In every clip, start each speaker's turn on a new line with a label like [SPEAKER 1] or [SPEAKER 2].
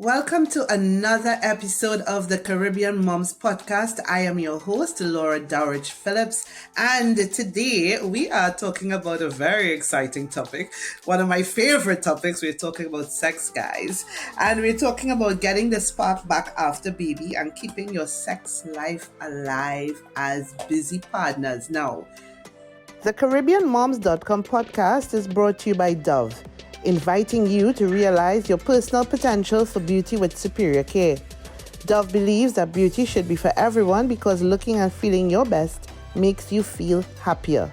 [SPEAKER 1] Welcome to another episode of the Caribbean Moms Podcast. I am your host, Laura Dowrich Phillips, and today we are talking about a very exciting topic. One of my favorite topics. We're talking about sex, guys, and we're talking about getting the spark back after baby and keeping your sex life alive as busy partners. Now, the CaribbeanMoms.com podcast is brought to you by Dove, inviting you to realize your personal potential for beauty with superior care. Dove believes that beauty should be for everyone because looking and feeling your best makes you feel happier.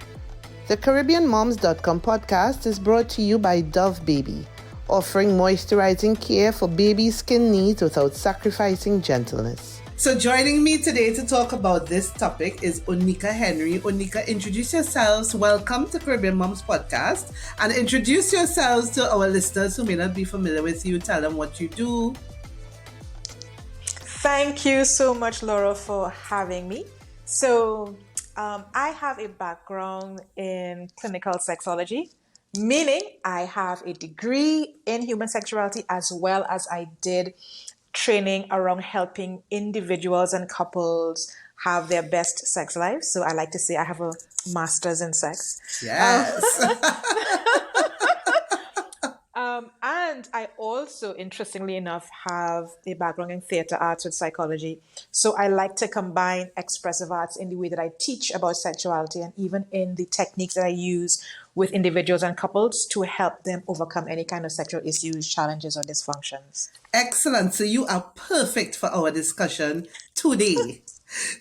[SPEAKER 1] The CaribbeanMoms.com podcast is brought to you by Dove Baby, offering moisturizing care for baby skin needs without sacrificing gentleness. So joining me today to talk about this topic is Onika Henry. Onika, introduce yourselves. Welcome to Caribbean Moms Podcast. And introduce yourselves to our listeners who may not be familiar with you. Tell them what you do.
[SPEAKER 2] Thank you so much, Laura, for having me. So I have a background in clinical sexology, meaning I have a degree in human sexuality as well as I did training around helping individuals and couples have their best sex lives. So I like to say I have a master's in sex.
[SPEAKER 1] Yes.
[SPEAKER 2] And I also, interestingly enough, have a background in theater arts with psychology. So I like to combine expressive arts in the way that I teach about sexuality and even in the techniques that I use with individuals and couples to help them overcome any kind of sexual issues, challenges, or dysfunctions.
[SPEAKER 1] Excellent. So you are perfect for our discussion today.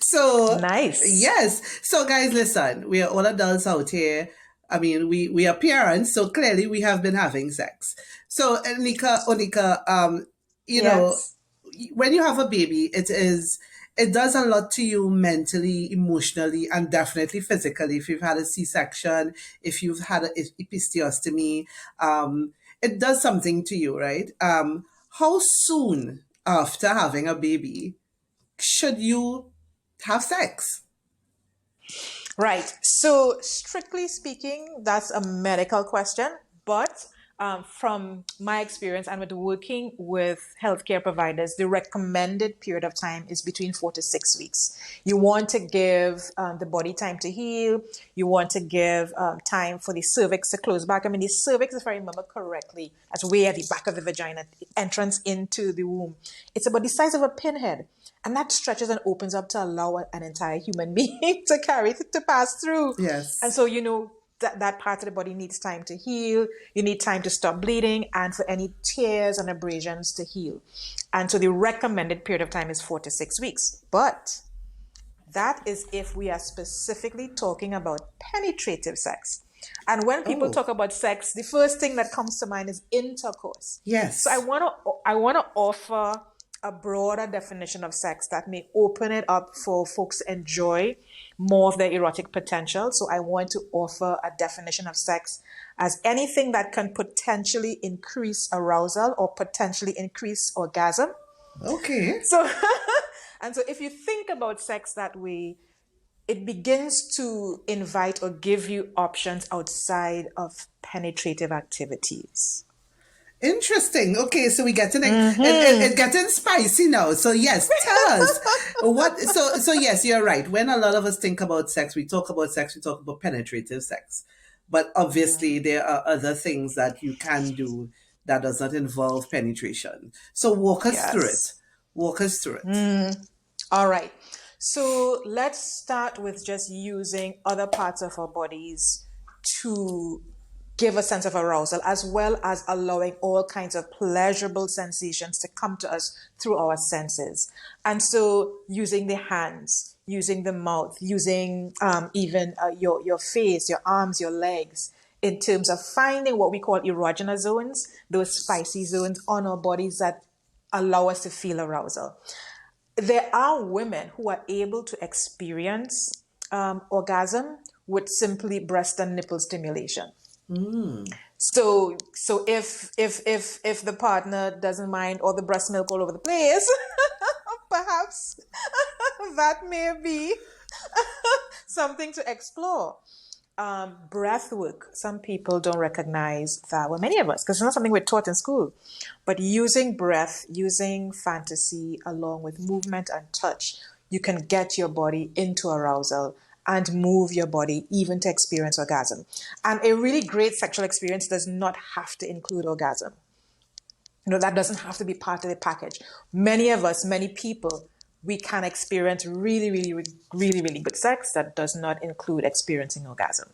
[SPEAKER 1] So
[SPEAKER 2] nice.
[SPEAKER 1] Yes. So guys, listen, we are all adults out here. I mean, we are parents, so clearly we have been having sex. So Onika, you know, when you have a baby, it does a lot to you mentally, emotionally, and definitely physically. If you've had a C-section, if you've had an episiotomy, it does something to you, right? How soon after having a baby should you have sex?
[SPEAKER 2] Right. So strictly speaking, that's a medical question. But from my experience and with working with healthcare providers, the recommended period of time is between 4 to 6 weeks. You want to give the body time to heal. You want to give time for the cervix to close back. I mean, the cervix, if I remember correctly, that's way at the back of the vagina, entrance into the womb. It's about the size of a pinhead. And that stretches and opens up to allow an entire human being to pass through.
[SPEAKER 1] Yes.
[SPEAKER 2] And so, that part of the body needs time to heal. You need time to stop bleeding and for any tears and abrasions to heal. And so the recommended period of time is 4 to 6 weeks. But that is if we are specifically talking about penetrative sex. And when people talk about sex, the first thing that comes to mind is intercourse.
[SPEAKER 1] Yes.
[SPEAKER 2] So I want to offer a broader definition of sex that may open it up for folks to enjoy more of their erotic potential. So I want to offer a definition of sex as anything that can potentially increase arousal or potentially increase orgasm.
[SPEAKER 1] Okay.
[SPEAKER 2] So, and so if you think about sex that way, it begins to invite or give you options outside of penetrative activities.
[SPEAKER 1] Interesting. Okay, so we getting it getting spicy now. So yes, tell us what. So yes, you're right. When a lot of us think about sex, we talk about penetrative sex, but obviously there are other things that you can do that does not involve penetration. So walk us through it. Walk us through it.
[SPEAKER 2] All right. So let's start with just using other parts of our bodies to give a sense of arousal, as well as allowing all kinds of pleasurable sensations to come to us through our senses. And so using the hands, using the mouth, using even your face, your arms, your legs, in terms of finding what we call erogenous zones, those spicy zones on our bodies that allow us to feel arousal. There are women who are able to experience orgasm with simply breast and nipple stimulation. So if the partner doesn't mind all the breast milk all over the place, perhaps that may be something to explore. breath work. Some people don't recognize that. Well, many of us, because it's not something we're taught in school. But using breath, using fantasy, along with movement and touch, you can get your body into arousal and move your body even to experience orgasm. And a really great sexual experience does not have to include orgasm. That doesn't have to be part of the package. Many of us, many people, we can experience really, really, really, really good sex that does not include experiencing orgasm.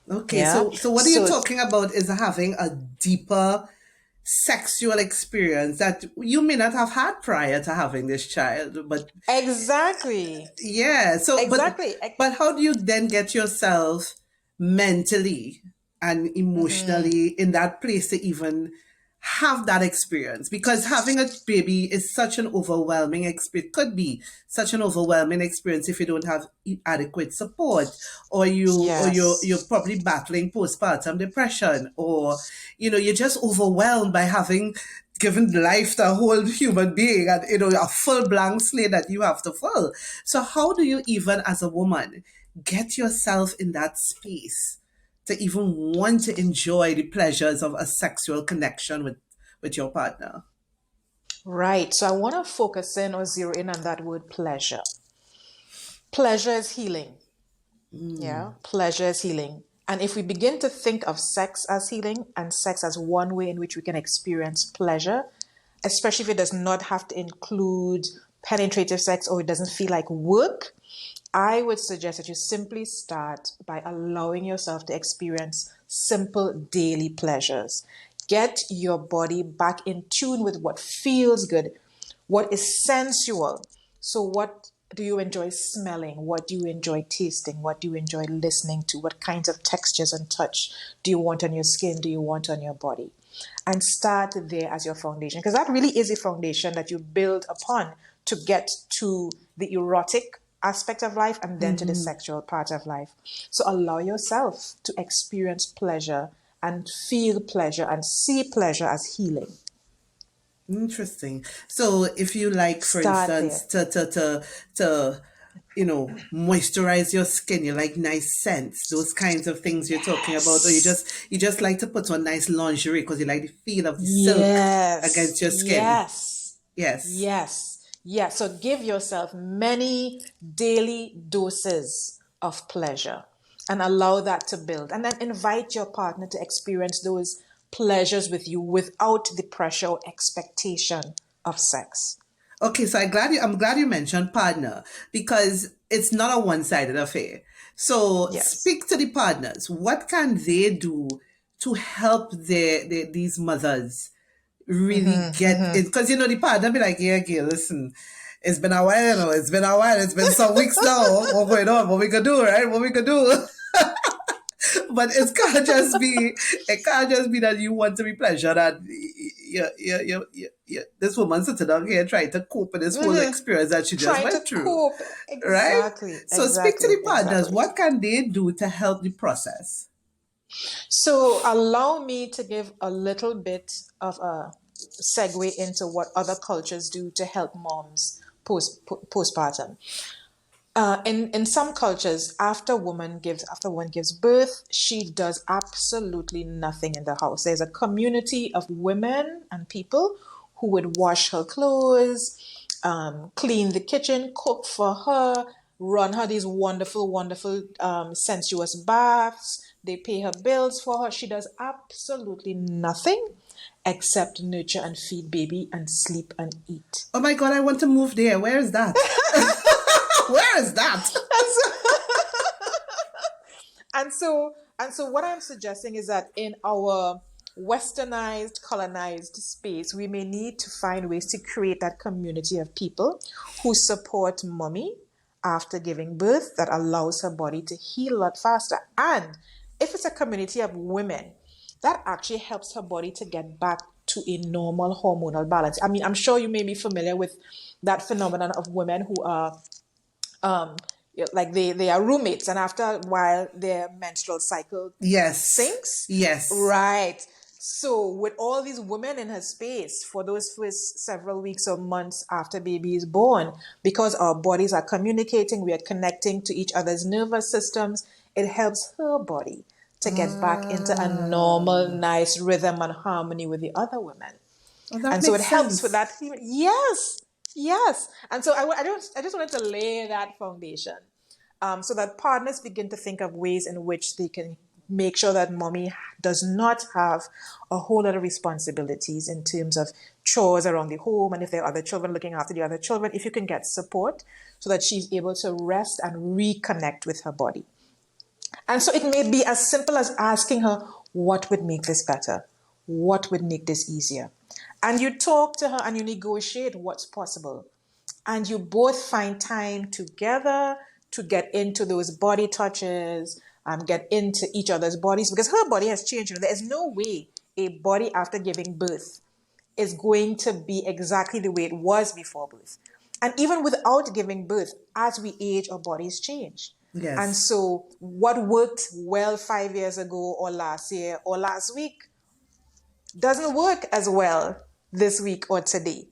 [SPEAKER 1] Okay, so what you're talking about is having a deeper sexual experience that you may not have had prior to having this child, but
[SPEAKER 2] exactly.
[SPEAKER 1] Yeah. So,
[SPEAKER 2] exactly.
[SPEAKER 1] But how do you then get yourself mentally and emotionally in that place to even have that experience? Because having a baby is such an overwhelming experience, could be such an overwhelming experience if you don't have adequate support, or you're probably battling postpartum depression, or you're just overwhelmed by having given life to a whole human being, and a full blank slate that you have to fill. So how do you, even as a woman, get yourself in that space to even want to enjoy the pleasures of a sexual connection with your partner?
[SPEAKER 2] Right. So I want to focus in or zero in on that word pleasure. Pleasure is healing. Yeah. Pleasure is healing. And if we begin to think of sex as healing and sex as one way in which we can experience pleasure, especially if it does not have to include penetrative sex or it doesn't feel like work, I would suggest that you simply start by allowing yourself to experience simple daily pleasures. Get your body back in tune with what feels good, what is sensual. So what do you enjoy smelling? What do you enjoy tasting? What do you enjoy listening to? What kinds of textures and touch do you want on your skin? Do you want on your body? And start there as your foundation, because that really is a foundation that you build upon to get to the erotic aspect of life and then to the sexual part of life. So allow yourself to experience pleasure and feel pleasure and see pleasure as healing.
[SPEAKER 1] Interesting. So if you like, for
[SPEAKER 2] Start
[SPEAKER 1] instance,
[SPEAKER 2] there.
[SPEAKER 1] to moisturize your skin, you like nice scents, those kinds of things you're talking about, or you just like to put on nice lingerie because you like the feel of the silk against your skin.
[SPEAKER 2] Yes. So give yourself many daily doses of pleasure and allow that to build. And then invite your partner to experience those pleasures with you without the pressure or expectation of sex.
[SPEAKER 1] Okay, so I'm glad you mentioned partner, because it's not a one-sided affair. So
[SPEAKER 2] Yes.
[SPEAKER 1] speak to the partners. What can they do to help these mothers really get it? Because the partner be like, yeah, girl, listen, it's been a while, it's been a while, it's been some weeks now. What's going on? What we could do, right? What we could do. But it can't just be that you want to be pleasured and this woman sitting down here trying to cope with this whole experience that she just
[SPEAKER 2] Trying to
[SPEAKER 1] went through.
[SPEAKER 2] cope.
[SPEAKER 1] Right? So speak to the partners.
[SPEAKER 2] Exactly.
[SPEAKER 1] What can they do to help the process?
[SPEAKER 2] So allow me to give a little bit of a segue into what other cultures do to help moms postpartum. In some cultures, after one gives birth, she does absolutely nothing in the house. There's a community of women and people who would wash her clothes, clean the kitchen, cook for her, run her these wonderful, wonderful, sensuous baths. They pay her bills for her. She does absolutely nothing except nurture and feed baby and sleep and eat.
[SPEAKER 1] Oh my God, I want to move there. Where is that? Where is that?
[SPEAKER 2] And so what I'm suggesting is that in our westernized, colonized space, we may need to find ways to create that community of people who support mommy after giving birth, that allows her body to heal a lot faster. And if it's a community of women, that actually helps her body to get back to a normal hormonal balance. I mean, I'm sure you may be familiar with that phenomenon of women who are like they are roommates, and after a while their menstrual cycle sinks.
[SPEAKER 1] Yes.
[SPEAKER 2] Right. So with all these women in her space for those first several weeks or months after baby is born, because our bodies are communicating, we are connecting to each other's nervous systems, it helps her body to get back into a normal, nice rhythm and harmony with the other women.
[SPEAKER 1] Well, that
[SPEAKER 2] And so it
[SPEAKER 1] makes
[SPEAKER 2] helps with
[SPEAKER 1] sense.
[SPEAKER 2] that. Yes, yes. And so I just wanted to lay that foundation, so that partners begin to think of ways in which they can make sure that mommy does not have a whole lot of responsibilities in terms of chores around the home, and if there are other children, looking after the other children, if you can get support so that she's able to rest and reconnect with her body. And so it may be as simple as asking her, what would make this better? What would make this easier? And you talk to her and you negotiate what's possible. And you both find time together to get into those body touches, get into each other's bodies, because her body has changed. There is no way a body after giving birth is going to be exactly the way it was before birth. And even without giving birth, as we age, our bodies change. And
[SPEAKER 1] Yes.
[SPEAKER 2] so what worked well 5 years ago or last year or last week doesn't work as well this week or today.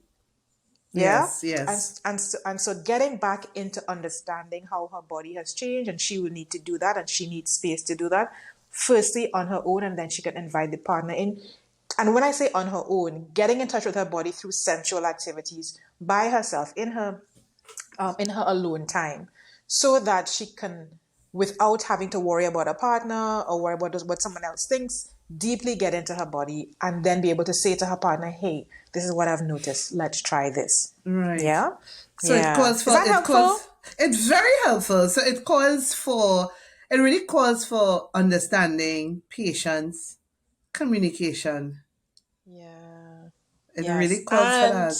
[SPEAKER 2] Yeah.
[SPEAKER 1] Yes. Yes.
[SPEAKER 2] And so getting back into understanding how her body has changed, and she will need to do that, and she needs space to do that, firstly on her own, and then she can invite the partner in. And when I say on her own, getting in touch with her body through sensual activities by herself in her alone time, so that she can, without having to worry about a partner or worry about what someone else thinks, deeply get into her body and then be able to say to her partner, hey, this is what I've noticed. Let's try this.
[SPEAKER 1] Right.
[SPEAKER 2] Yeah.
[SPEAKER 1] So
[SPEAKER 2] Yeah. Is that helpful?
[SPEAKER 1] it's very helpful. So it really calls for understanding, patience, communication.
[SPEAKER 2] Yeah.
[SPEAKER 1] It really
[SPEAKER 2] Yes.
[SPEAKER 1] calls for that.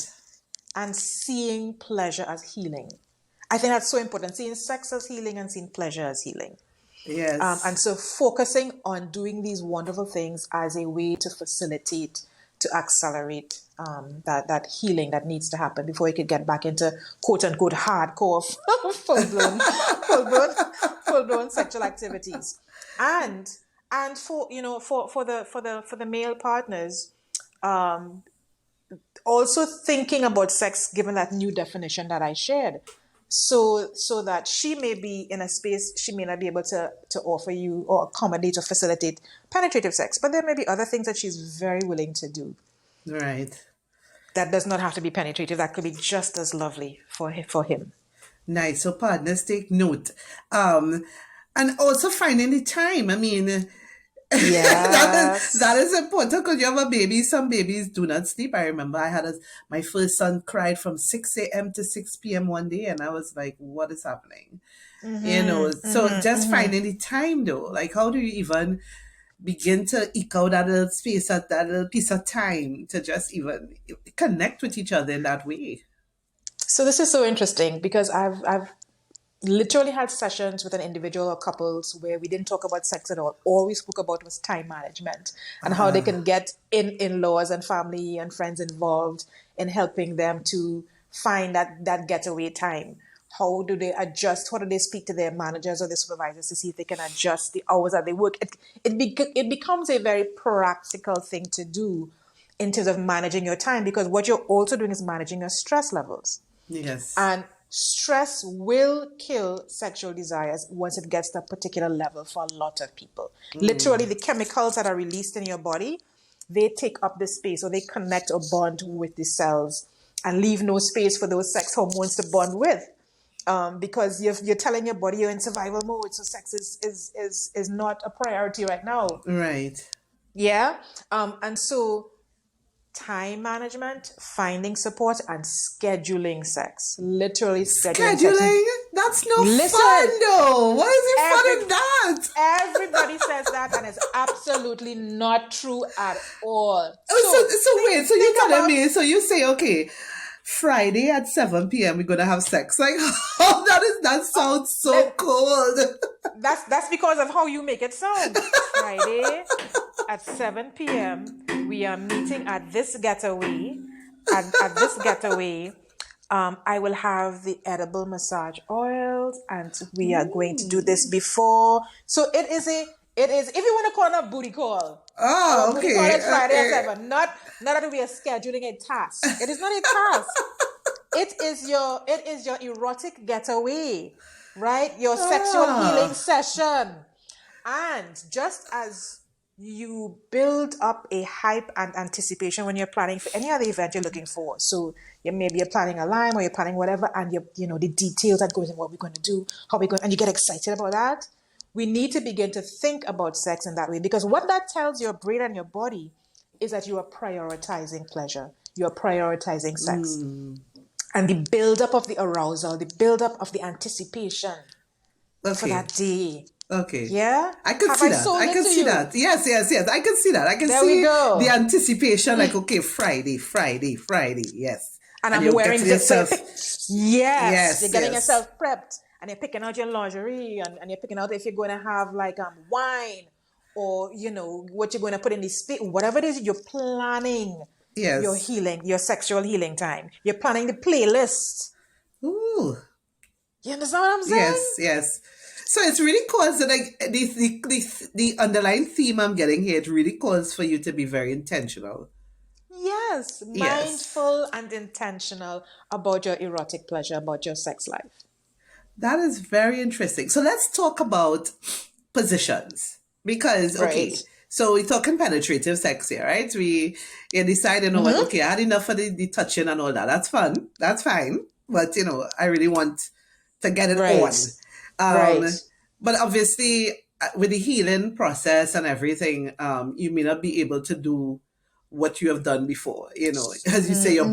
[SPEAKER 2] And seeing pleasure as healing. I think that's so important. Seeing sex as healing and seeing pleasure as healing. And
[SPEAKER 1] Yes.
[SPEAKER 2] so focusing on doing these wonderful things as a way to facilitate, to accelerate that healing that needs to happen before you could get back into quote unquote hardcore full blown sexual activities. And for the male partners, also thinking about sex given that new definition that I shared. So that she may be in a space she may not be able to offer you or accommodate or facilitate penetrative sex, but there may be other things that she's very willing to do.
[SPEAKER 1] Right.
[SPEAKER 2] That does not have to be penetrative. That could be just as lovely for him.
[SPEAKER 1] Nice. So partners take note. And also finding the time. I mean, that
[SPEAKER 2] Yes.
[SPEAKER 1] is important because you have a baby. Some babies do not sleep. I remember my first son cried from 6 a.m. to 6 p.m. one day, and I was like, what is happening? So just finding the time though. Like, how do you even begin to eke out that little space, that little piece of time to just even connect with each other in that way?
[SPEAKER 2] So this is so interesting because I've literally had sessions with an individual or couples where we didn't talk about sex at all. All we spoke about was time management and how they can get in-laws and family and friends involved in helping them to find that getaway time. How do they adjust? How do they speak to their managers or their supervisors to see if they can adjust the hours that they work? It becomes a very practical thing to do in terms of managing your time, because what you're also doing is managing your stress levels.
[SPEAKER 1] Yes.
[SPEAKER 2] And stress will kill sexual desires once it gets to a particular level for a lot of people. Literally, the chemicals that are released in your body, they take up the space, or they connect or bond with the cells and leave no space for those sex hormones to bond with. Because you're telling your body you're in survival mode, so sex is not a priority right now.
[SPEAKER 1] Right.
[SPEAKER 2] Yeah. And so time management, finding support, and scheduling sex. Literally scheduling sex.
[SPEAKER 1] Scheduling? That's no
[SPEAKER 2] Listen,
[SPEAKER 1] fun though. What is the fun in that?
[SPEAKER 2] Everybody says that, and it's absolutely not true at all.
[SPEAKER 1] Wait, so you're telling me, so you say, okay, Friday at 7 p.m. we're gonna have sex. Like, oh, that sounds so cold.
[SPEAKER 2] That's because of how you make it sound. Friday at 7 p.m. we are meeting at this getaway. At this getaway, I will have the edible massage oils, and we are going to do this before. So it is if you want to call it a booty call.
[SPEAKER 1] Oh, okay.
[SPEAKER 2] Booty call is Friday at 7. Not that we are scheduling a task. It is not a task. It is your erotic getaway, right? Your sexual healing session. And just as you build up a hype and anticipation when you're planning for any other event you're looking for. So maybe you're planning a lime or you're planning whatever, and the details that goes in what we're going to do, how we're going, and you get excited about that. We need to begin to think about sex in that way, because what that tells your brain and your body is that you are prioritizing pleasure. You're prioritizing sex. And the buildup of the arousal, the buildup of the anticipation for that day.
[SPEAKER 1] Okay.
[SPEAKER 2] Yeah?
[SPEAKER 1] I can
[SPEAKER 2] Have
[SPEAKER 1] see
[SPEAKER 2] I
[SPEAKER 1] that.
[SPEAKER 2] sold
[SPEAKER 1] I
[SPEAKER 2] it
[SPEAKER 1] can
[SPEAKER 2] to
[SPEAKER 1] see
[SPEAKER 2] you?
[SPEAKER 1] that. Yes. I can see that. I can
[SPEAKER 2] There
[SPEAKER 1] see
[SPEAKER 2] we go.
[SPEAKER 1] the anticipation, like, okay, Friday. Yes.
[SPEAKER 2] And I'm
[SPEAKER 1] you're
[SPEAKER 2] wearing
[SPEAKER 1] getting yourself.
[SPEAKER 2] yes, you're getting
[SPEAKER 1] Yes.
[SPEAKER 2] yourself prepped, and you're picking out your lingerie, and you're picking out if you're going to have like wine, or what you're going to put in the space, whatever it is you're planning. Your
[SPEAKER 1] Yes.
[SPEAKER 2] healing, your sexual healing time. You're planning the playlist.
[SPEAKER 1] Ooh.
[SPEAKER 2] You understand what I'm saying?
[SPEAKER 1] Yes. So it's really calls that, like, the underlying theme I'm getting here. It really calls for you to be very intentional.
[SPEAKER 2] Yes,
[SPEAKER 1] Yes.
[SPEAKER 2] mindful and intentional about your erotic pleasure, about your sex life.
[SPEAKER 1] That is very interesting. So let's talk about positions. Because,
[SPEAKER 2] Right.
[SPEAKER 1] okay, so we're talking penetrative sex here, right? We decide, like, okay, I had enough of the touching and all that. That's fun. That's fine. But, I really want to get it
[SPEAKER 2] Right.
[SPEAKER 1] on.
[SPEAKER 2] Right.
[SPEAKER 1] But obviously, with the healing process and everything, you may not be able to do what you have done before. As you say, your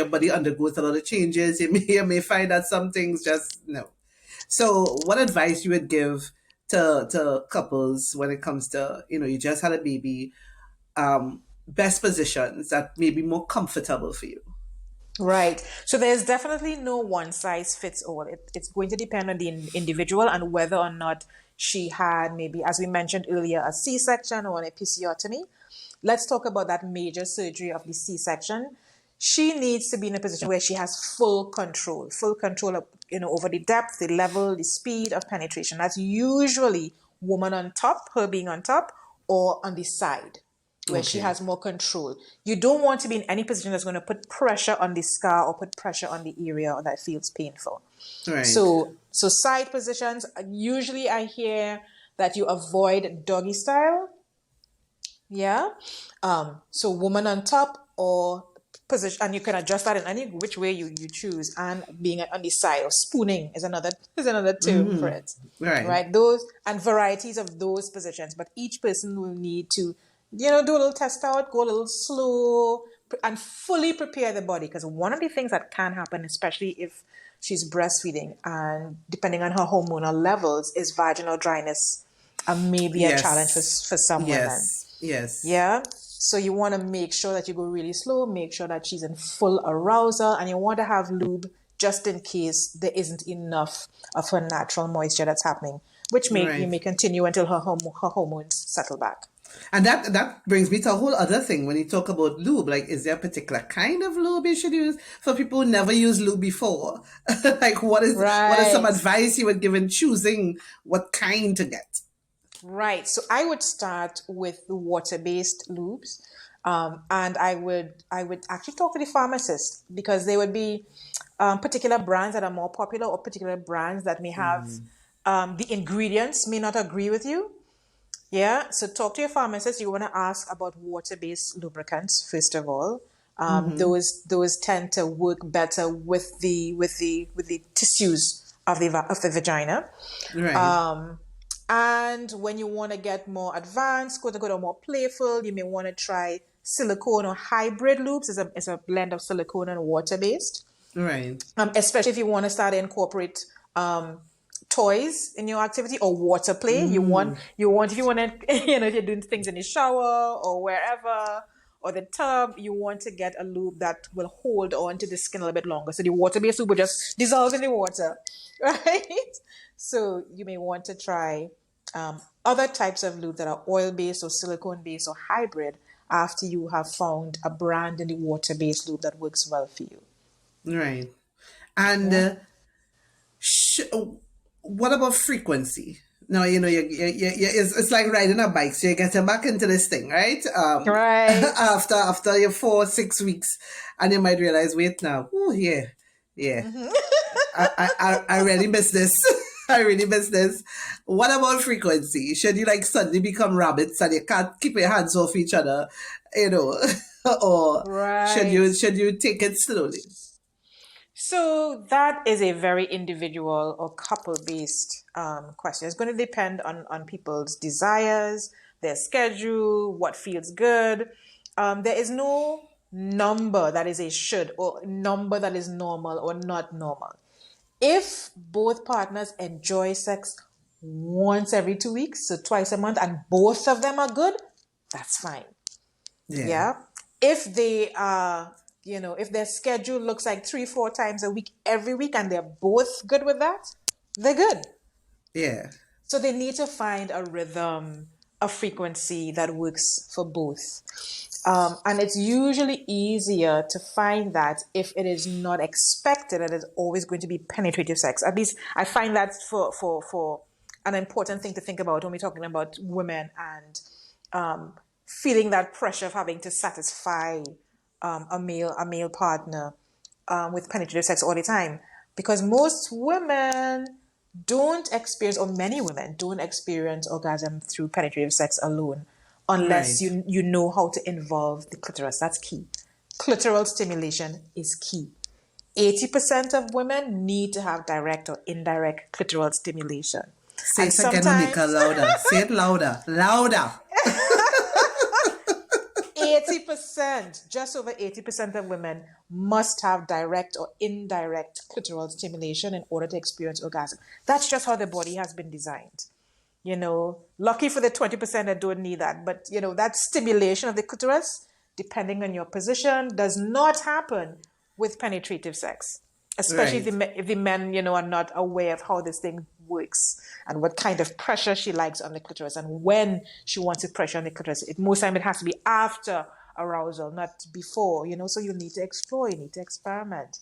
[SPEAKER 1] body undergoes a lot of changes. You may find that some things just no. So, what advice you would give to couples when it comes to, you just had a baby, best positions that may be more comfortable for you?
[SPEAKER 2] Right. So there's definitely no one size fits all. It's going to depend on the individual and whether or not she had, maybe, as we mentioned earlier, a C-section or an episiotomy. Let's talk about that major surgery of the C-section. She needs to be in a position where she has full control of, over the depth, the level, the speed of penetration. That's usually woman on top, her being on top, or on the side, where she
[SPEAKER 1] Okay.
[SPEAKER 2] has more control. You don't want to be in any position that's going to put pressure on the scar or put pressure on the area that feels painful.
[SPEAKER 1] Right.
[SPEAKER 2] So side positions, usually I hear that you avoid doggy style. Yeah. So woman on top or position, and you can adjust that in any which way you choose. And being on the side, or spooning is another term for it.
[SPEAKER 1] Right.
[SPEAKER 2] Right. Those and varieties of those positions, but each person will need to, do a little test out, go a little slow, and fully prepare the body. Because one of the things that can happen, especially if she's breastfeeding and depending on her hormonal levels, is vaginal dryness, and maybe a challenge for
[SPEAKER 1] Yes.
[SPEAKER 2] some women.
[SPEAKER 1] Yes.
[SPEAKER 2] Yeah. So you want to make sure that you go really slow, make sure that she's in full arousal, and you want to have lube just in case there isn't enough of her natural moisture that's happening, which you
[SPEAKER 1] Right.
[SPEAKER 2] may continue until her hormones settle back.
[SPEAKER 1] And that brings me to a whole other thing when you talk about lube. Like, is there a particular kind of lube you should use for people who never used lube before? Like, what is some
[SPEAKER 2] Right.
[SPEAKER 1] advice you would give in choosing what kind to get?
[SPEAKER 2] Right. So I would start with the water-based lubes. And I would actually talk to the pharmacist, because there would be particular brands that are more popular, or particular brands that may have the ingredients may not agree with you. Yeah. So talk to your pharmacist. You want to ask about water-based lubricants first of all. Those tend to work better with the tissues of the vagina.
[SPEAKER 1] Right.
[SPEAKER 2] And when you want to get more advanced, go to more playful, you may want to try silicone or hybrid lubes. It's a blend of silicone and water based.
[SPEAKER 1] Right.
[SPEAKER 2] Especially if you want to start to incorporate toys in your activity, or water play. You want if you want to if you're doing things in the shower or wherever, or the tub, you want to get a lube that will hold on to the skin a little bit longer. So the water-based lube will just dissolve in the water, right? So you may want to try other types of lube that are oil-based or silicone-based or hybrid after you have found a brand in the water-based lube that works well for you.
[SPEAKER 1] Right. And
[SPEAKER 2] Yeah.
[SPEAKER 1] what about frequency? No, it's like riding a bike. So you're getting back into this thing, right?
[SPEAKER 2] Right.
[SPEAKER 1] After your 4 6 weeks, and you might realize, wait now, oh yeah, I really miss this. I really miss this. What about frequency? Should you like suddenly become rabbits and you can't keep your hands off each other, you know, or
[SPEAKER 2] Right.
[SPEAKER 1] should you take it slowly?
[SPEAKER 2] So that is a very individual or couple-based question. It's going to depend on people's desires, their schedule, what feels good. There is no number that is a should or number that is normal or not normal. If both partners enjoy sex once every 2 weeks, so twice a month, and both of them are good, that's fine.
[SPEAKER 1] Yeah,
[SPEAKER 2] Yeah. If they are, if their schedule looks like 3, 4 times a week every week and they're both good with that, they're good.
[SPEAKER 1] yeah,
[SPEAKER 2] So they need to find a rhythm, a frequency that works for both. And it's usually easier to find that if it is not expected that it's always going to be penetrative sex. At least I find that for an important thing to think about when we're talking about women and feeling that pressure of having to satisfy a male partner with penetrative sex all the time. Because most women don't experience, or many women don't experience orgasm through penetrative sex alone, unless
[SPEAKER 1] right.
[SPEAKER 2] you know how to involve the clitoris. That's key. Clitoral stimulation is key. 80% of women need to have direct or indirect clitoral stimulation.
[SPEAKER 1] Say
[SPEAKER 2] And
[SPEAKER 1] it again, Onika,
[SPEAKER 2] sometimes
[SPEAKER 1] louder. Say it louder, louder.
[SPEAKER 2] 80%, just over 80% of women must have direct or indirect clitoral stimulation in order to experience orgasm. That's just how the body has been designed. Lucky for the 20% that don't need that. But, that stimulation of the clitoris, depending on your position, does not happen with penetrative sex. Especially
[SPEAKER 1] Right.
[SPEAKER 2] if the men, are not aware of how this thing works and what kind of pressure she likes on the clitoris and when she wants to pressure on the clitoris. Most time it has to be after arousal, not before, so you need to explore, you need to experiment.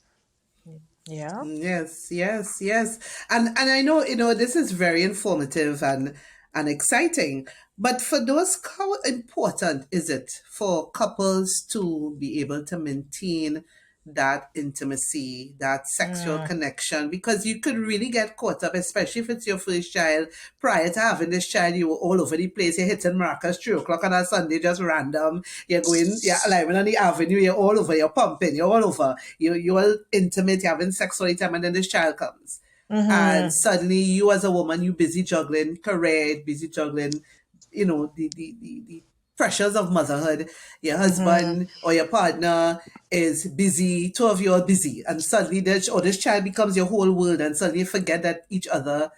[SPEAKER 2] Yeah.
[SPEAKER 1] Yes, yes, yes. And I know, this is very informative and exciting. But for those, how important is it for couples to be able to maintain that intimacy, that sexual connection? Because you could really get caught up, especially if it's your first child. Prior to having this child, you were all over the place. You're hitting maracas 3 o'clock on a Sunday, just random. You're going, you're living on the avenue, you're all over, you're pumping, you're all over. You're all intimate, you're having sex all the time, and then this child comes. And
[SPEAKER 2] Mm-hmm.
[SPEAKER 1] suddenly you as a woman, you busy juggling career, busy juggling, the pressures of motherhood. Your
[SPEAKER 2] Mm-hmm.
[SPEAKER 1] husband or your partner is busy, two of you are busy, and suddenly this child becomes your whole world, and suddenly you forget that each other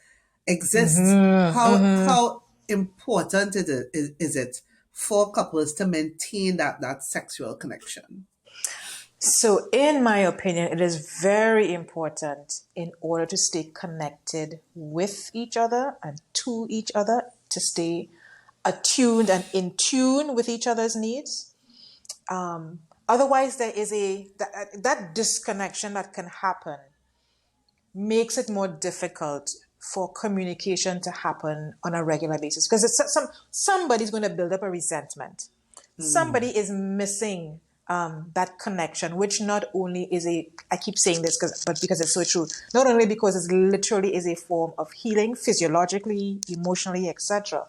[SPEAKER 1] exists.
[SPEAKER 2] Mm-hmm. Mm-hmm.
[SPEAKER 1] How important is it for couples to maintain that sexual connection?
[SPEAKER 2] So, in my opinion, it is very important in order to stay connected with each other and to each other, to stay attuned and in tune with each other's needs. Otherwise, there is that disconnection that can happen makes it more difficult for communication to happen on a regular basis because somebody's going to build up a resentment. Somebody is missing that connection, which not only is I keep saying this but because it's so true, not only because it literally is a form of healing physiologically, emotionally, etc.,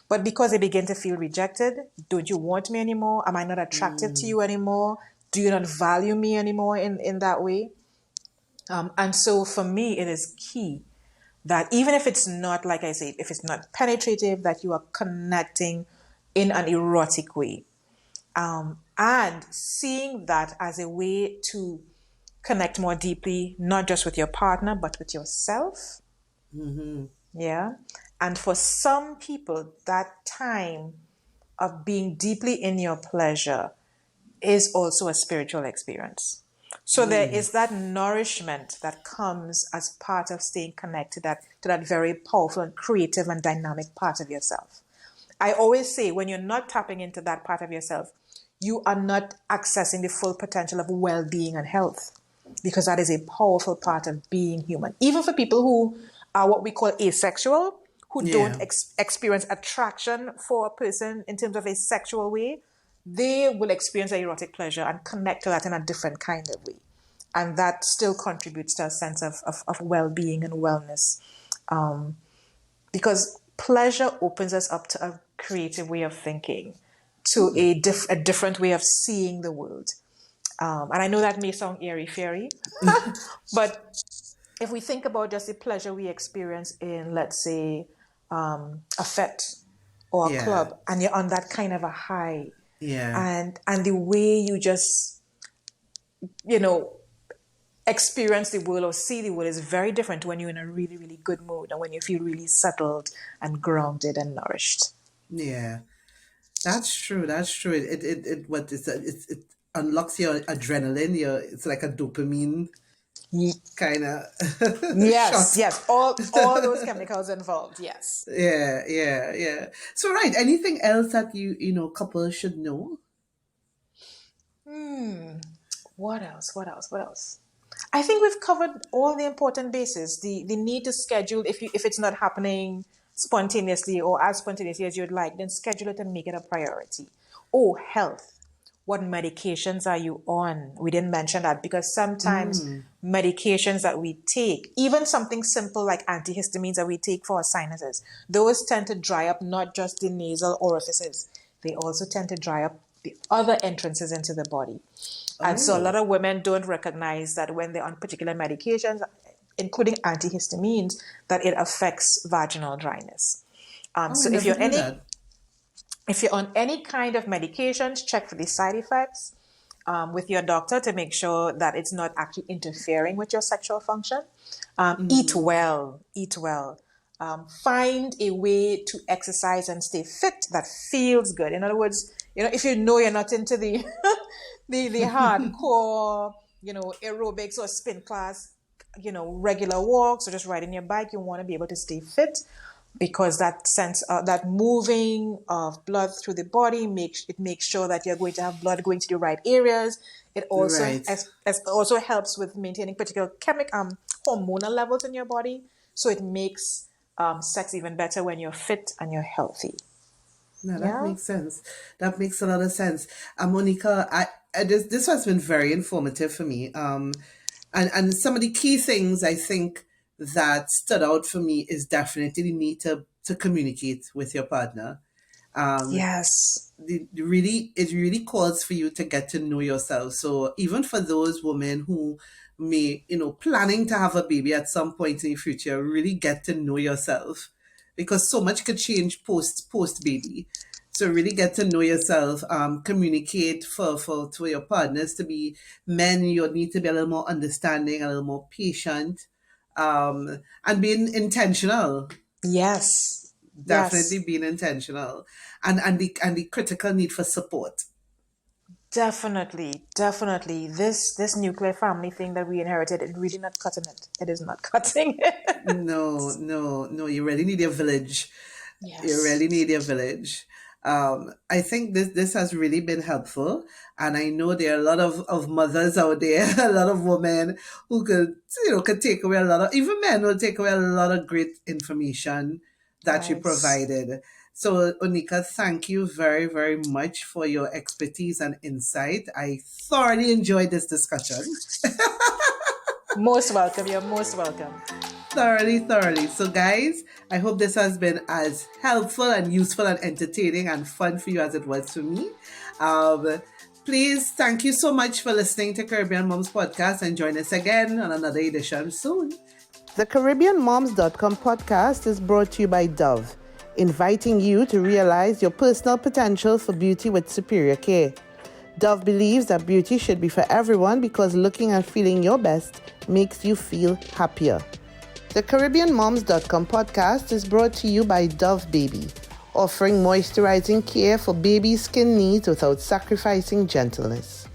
[SPEAKER 2] but because they begin to feel rejected. Don't you want me anymore? Am I not attractive to you anymore? Do you not value me anymore in that way? And so for me, it is key that even if it's not, like I said, if it's not penetrative, that you are connecting in an erotic way. And seeing that as a way to connect more deeply, not just with your partner, but with yourself. Yeah. And for some people, that time of being deeply in your pleasure is also a spiritual experience. So there is that nourishment that comes as part of staying connected to that very powerful and creative and dynamic part of yourself. I always say when you're not tapping into that part of yourself, you are not accessing the full potential of well-being and health, because that is a powerful part of being human. Even for people who are what we call asexual, who don't
[SPEAKER 1] Yeah.
[SPEAKER 2] experience attraction for a person in terms of a sexual way, they will experience erotic pleasure and connect to that in a different kind of way. And that still contributes to a sense of well-being and wellness. Because pleasure opens us up to a creative way of thinking, to a different way of seeing the world. And I know that may sound airy-fairy, but if we think about just the pleasure we experience in, let's say, a fete or a club, and you're on that kind of a high, and the way you just, experience the world or see the world is very different when you're in a really, really good mood and when you feel really settled and grounded and nourished.
[SPEAKER 1] Yeah, that's true. That's true. It unlocks your adrenaline. It's like a dopamine kind of
[SPEAKER 2] Yes,
[SPEAKER 1] shot.
[SPEAKER 2] yes. All those chemicals involved, yes.
[SPEAKER 1] Yeah. So right, anything else that couples should know?
[SPEAKER 2] What else? I think we've covered all the important bases. The need to schedule, if it's not happening spontaneously or as spontaneously as you'd like, then schedule it and make it a priority. Oh, health. What medications are you on? We didn't mention that because sometimes medications that we take, even something simple like antihistamines that we take for our sinuses, those tend to dry up not just the nasal orifices. They also tend to dry up the other entrances into the body. And so a lot of women don't recognize that when they're on particular medications, including antihistamines, that it affects vaginal dryness. So if you're on any kind of medications, check for the side effects with your doctor to make sure that it's not actually interfering with your sexual function. Eat well. Find a way to exercise and stay fit that feels good. In other words, if you're not into the the hardcore, aerobics or spin class, regular walks or just riding your bike, you want to be able to stay fit, because that sense that moving of blood through the body makes sure that you're going to have blood going to the right areas. It also also helps with maintaining particular hormonal levels in your body, so it makes sex even better when you're fit and you're healthy.
[SPEAKER 1] No, that makes sense. That makes a lot of sense. Monika, this has been very informative for me. And some of the key things I think that stood out for me is definitely the need to communicate with your partner.
[SPEAKER 2] Yes.
[SPEAKER 1] It really calls for you to get to know yourself. So even for those women who may, planning to have a baby at some point in the future, really get to know yourself, because so much could change post baby. So really get to know yourself, communicate to your partners. To be men, you need to be a little more understanding, a little more patient, and being intentional.
[SPEAKER 2] Yes.
[SPEAKER 1] Definitely being intentional, and the critical need for support.
[SPEAKER 2] Definitely. This nuclear family thing that we inherited, it's really not cutting it. It is not cutting it.
[SPEAKER 1] No. You really need a village.
[SPEAKER 2] Yes.
[SPEAKER 1] You really need a village. I think this has really been helpful, and I know there are a lot of mothers out there, a lot of women who could take away a lot of, even men will take away a lot of great information that you provided. So Onika, thank you very, very much for your expertise and insight. I thoroughly enjoyed this discussion.
[SPEAKER 2] Most welcome. You're most welcome.
[SPEAKER 1] Thoroughly. So guys, I hope this has been as helpful and useful and entertaining and fun for you as it was for me. Please, thank you so much for listening to Caribbean Moms Podcast, and join us again on another edition soon. The CaribbeanMoms.com podcast is brought to you by Dove, inviting you to realize your personal potential for beauty with superior care. Dove believes that beauty should be for everyone because looking and feeling your best makes you feel happier. The CaribbeanMoms.com podcast is brought to you by Dove Baby, offering moisturizing care for baby skin needs without sacrificing gentleness.